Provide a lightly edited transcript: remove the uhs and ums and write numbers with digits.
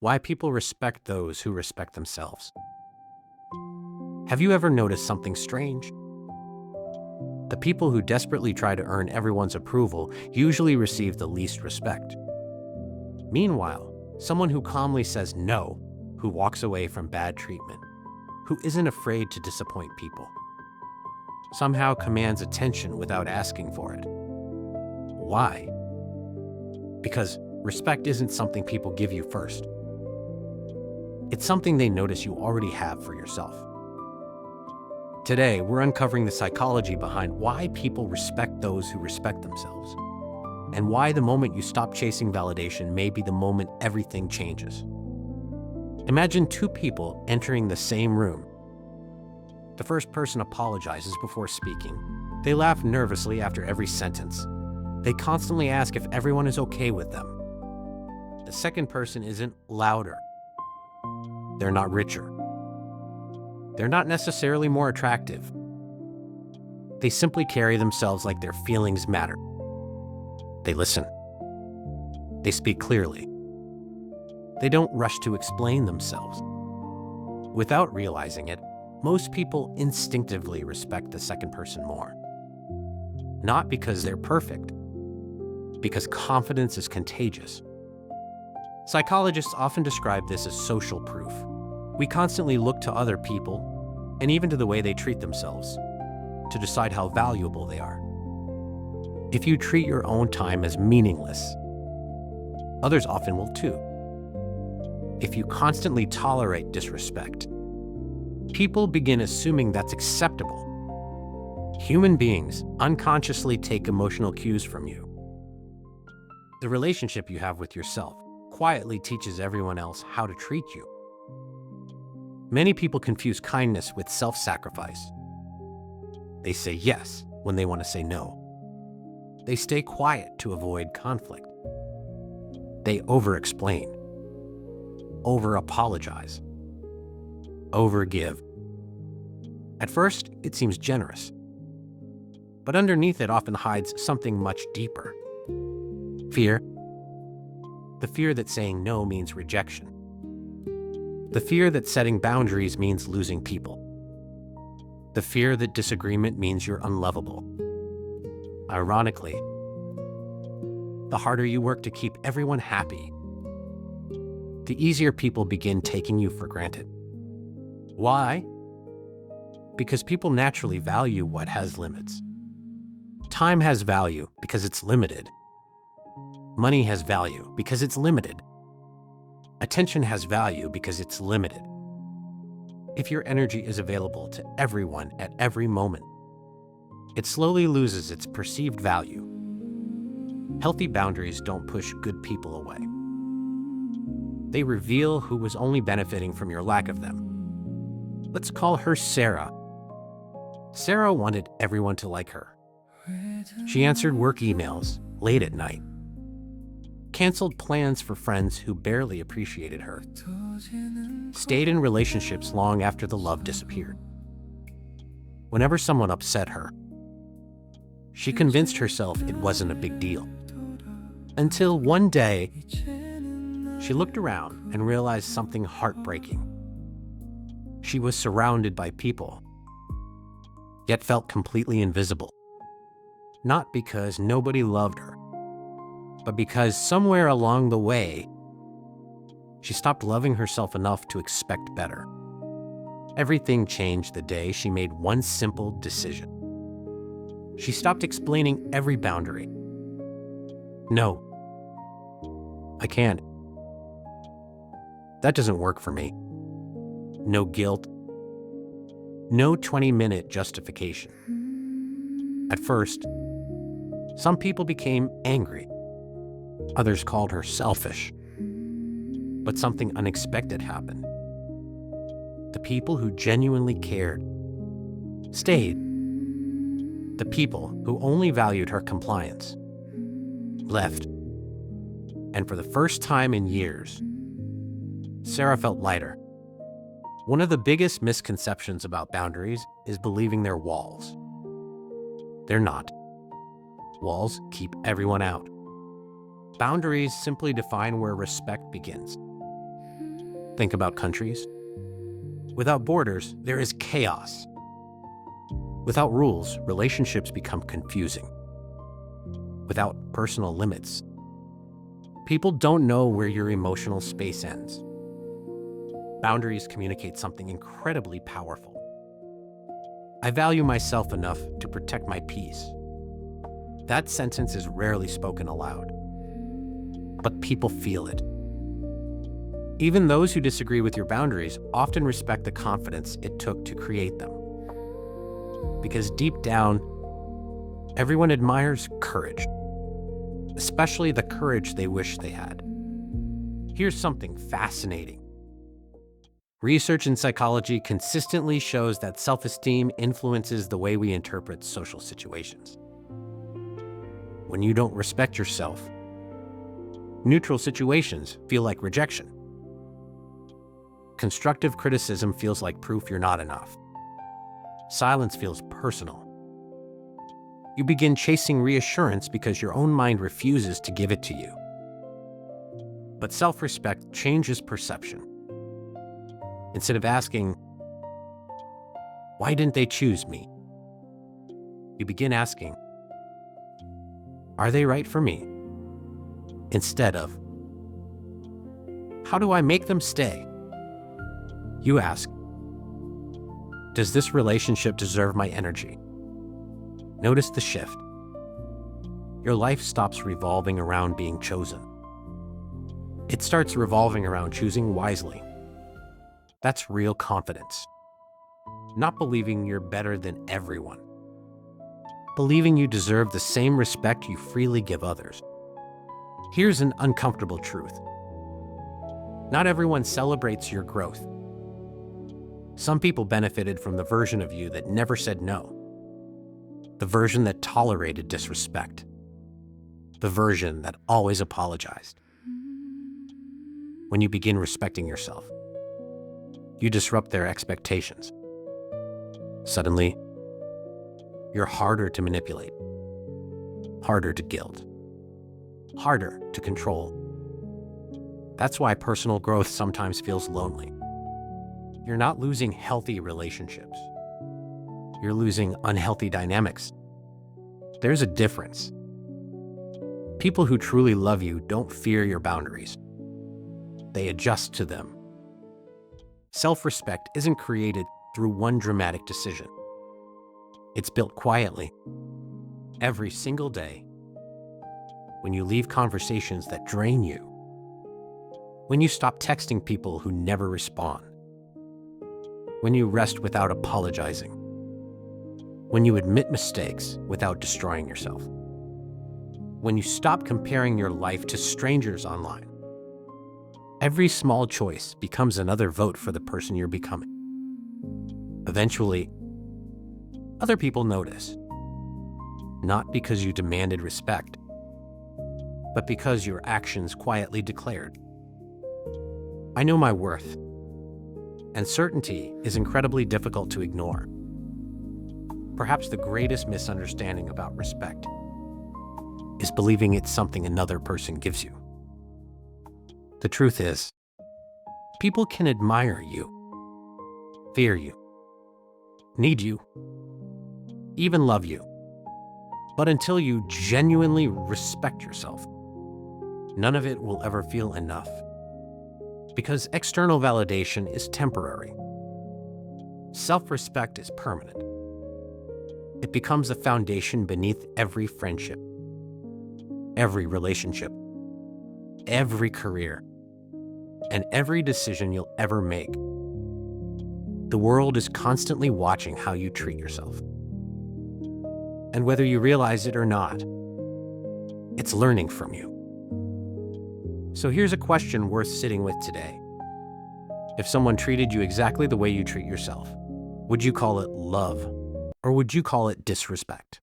Why people respect those who respect themselves. Have you ever noticed something strange? The people who desperately try to earn everyone's approval usually receive the least respect. Meanwhile, someone who calmly says no, who walks away from bad treatment, who isn't afraid to disappoint people, somehow commands attention without asking for it. Why? Because respect isn't something people give you first. It's something they notice you already have for yourself. Today, we're uncovering the psychology behind why people respect those who respect themselves, and why the moment you stop chasing validation may be the moment everything changes. Imagine two people entering the same room. The first person apologizes before speaking. They laugh nervously after every sentence. They constantly ask if everyone is okay with them. The second person isn't louder. They're not richer. They're not necessarily more attractive. They simply carry themselves like their feelings matter. They listen. They speak clearly. They don't rush to explain themselves. Without realizing it, most people instinctively respect the second person more. Not because they're perfect, because confidence is contagious. Psychologists often describe this as social proof. We constantly look to other people, and even to the way they treat themselves, to decide how valuable they are. If you treat your own time as meaningless, others often will too. If you constantly tolerate disrespect, people begin assuming that's acceptable. Human beings unconsciously take emotional cues from you. The relationship you have with yourself quietly teaches everyone else how to treat you. Many people confuse kindness with self-sacrifice. They say yes when they want to say no. They stay quiet to avoid conflict. They over-explain, over-apologize, over-give. At first, it seems generous, but underneath it often hides something much deeper. Fear. The fear that saying no means rejection. The fear that setting boundaries means losing people. The fear that disagreement means you're unlovable. Ironically, the harder you work to keep everyone happy, the easier people begin taking you for granted. Why? Because people naturally value what has limits. Time has value because it's limited. Money has value because it's limited. Attention has value because it's limited. If your energy is available to everyone at every moment, it slowly loses its perceived value. Healthy boundaries don't push good people away. They reveal who was only benefiting from your lack of them. Let's call her Sarah. Sarah wanted everyone to like her. She answered work emails late at night, canceled plans for friends who barely appreciated her, stayed in relationships long after the love disappeared. Whenever someone upset her, she convinced herself it wasn't a big deal. Until one day, she looked around and realized something heartbreaking. She was surrounded by people, yet felt completely invisible. Not because nobody loved her, but because somewhere along the way, she stopped loving herself enough to expect better. Everything changed the day she made one simple decision. She stopped explaining every boundary. No, I can't. That doesn't work for me. No guilt. No 20-minute justification. At first, some people became angry. Others called her selfish. But something unexpected happened. The people who genuinely cared stayed. The people who only valued her compliance left. And for the first time in years, Sarah felt lighter. One of the biggest misconceptions about boundaries is believing they're walls. They're not. Walls keep everyone out. Boundaries simply define where respect begins. Think about countries. Without borders, there is chaos. Without rules, relationships become confusing. Without personal limits, people don't know where your emotional space ends. Boundaries communicate something incredibly powerful. I value myself enough to protect my peace. That sentence is rarely spoken aloud, but people feel it. Even those who disagree with your boundaries often respect the confidence it took to create them. Because deep down, everyone admires courage, especially the courage they wish they had. Here's something fascinating. Research in psychology consistently shows that self-esteem influences the way we interpret social situations. When you don't respect yourself, neutral situations feel like rejection. Constructive criticism feels like proof you're not enough. Silence feels personal. You begin chasing reassurance because your own mind refuses to give it to you. But self-respect changes perception. Instead of asking, why didn't they choose me? You begin asking, are they right for me? Instead of, how do I make them stay? You ask, does this relationship deserve my energy? Notice the shift. Your life stops revolving around being chosen. It starts revolving around choosing wisely. That's real confidence. Not believing you're better than everyone. Believing you deserve the same respect you freely give others. Here's an uncomfortable truth. Not everyone celebrates your growth. Some people benefited from the version of you that never said no. The version that tolerated disrespect. The version that always apologized. When you begin respecting yourself, you disrupt their expectations. Suddenly, you're harder to manipulate, harder to guilt, harder to control. That's why personal growth sometimes feels lonely. You're not losing healthy relationships. You're losing unhealthy dynamics. There's a difference. People who truly love you don't fear your boundaries. They adjust to them. Self-respect isn't created through one dramatic decision. It's built quietly, every single day. When you leave conversations that drain you. When you stop texting people who never respond. When you rest without apologizing. When you admit mistakes without destroying yourself. When you stop comparing your life to strangers online. Every small choice becomes another vote for the person you're becoming. Eventually, other people notice. Not because you demanded respect, but because your actions quietly declared. I know my worth, and certainty is incredibly difficult to ignore. Perhaps the greatest misunderstanding about respect is believing it's something another person gives you. The truth is, people can admire you, fear you, need you, even love you. But until you genuinely respect yourself, none of it will ever feel enough. Because external validation is temporary. Self-respect is permanent. It becomes a foundation beneath every friendship, every relationship, every career, and every decision you'll ever make. The world is constantly watching how you treat yourself. And whether you realize it or not, it's learning from you. So here's a question worth sitting with today. If someone treated you exactly the way you treat yourself, would you call it love, or would you call it disrespect?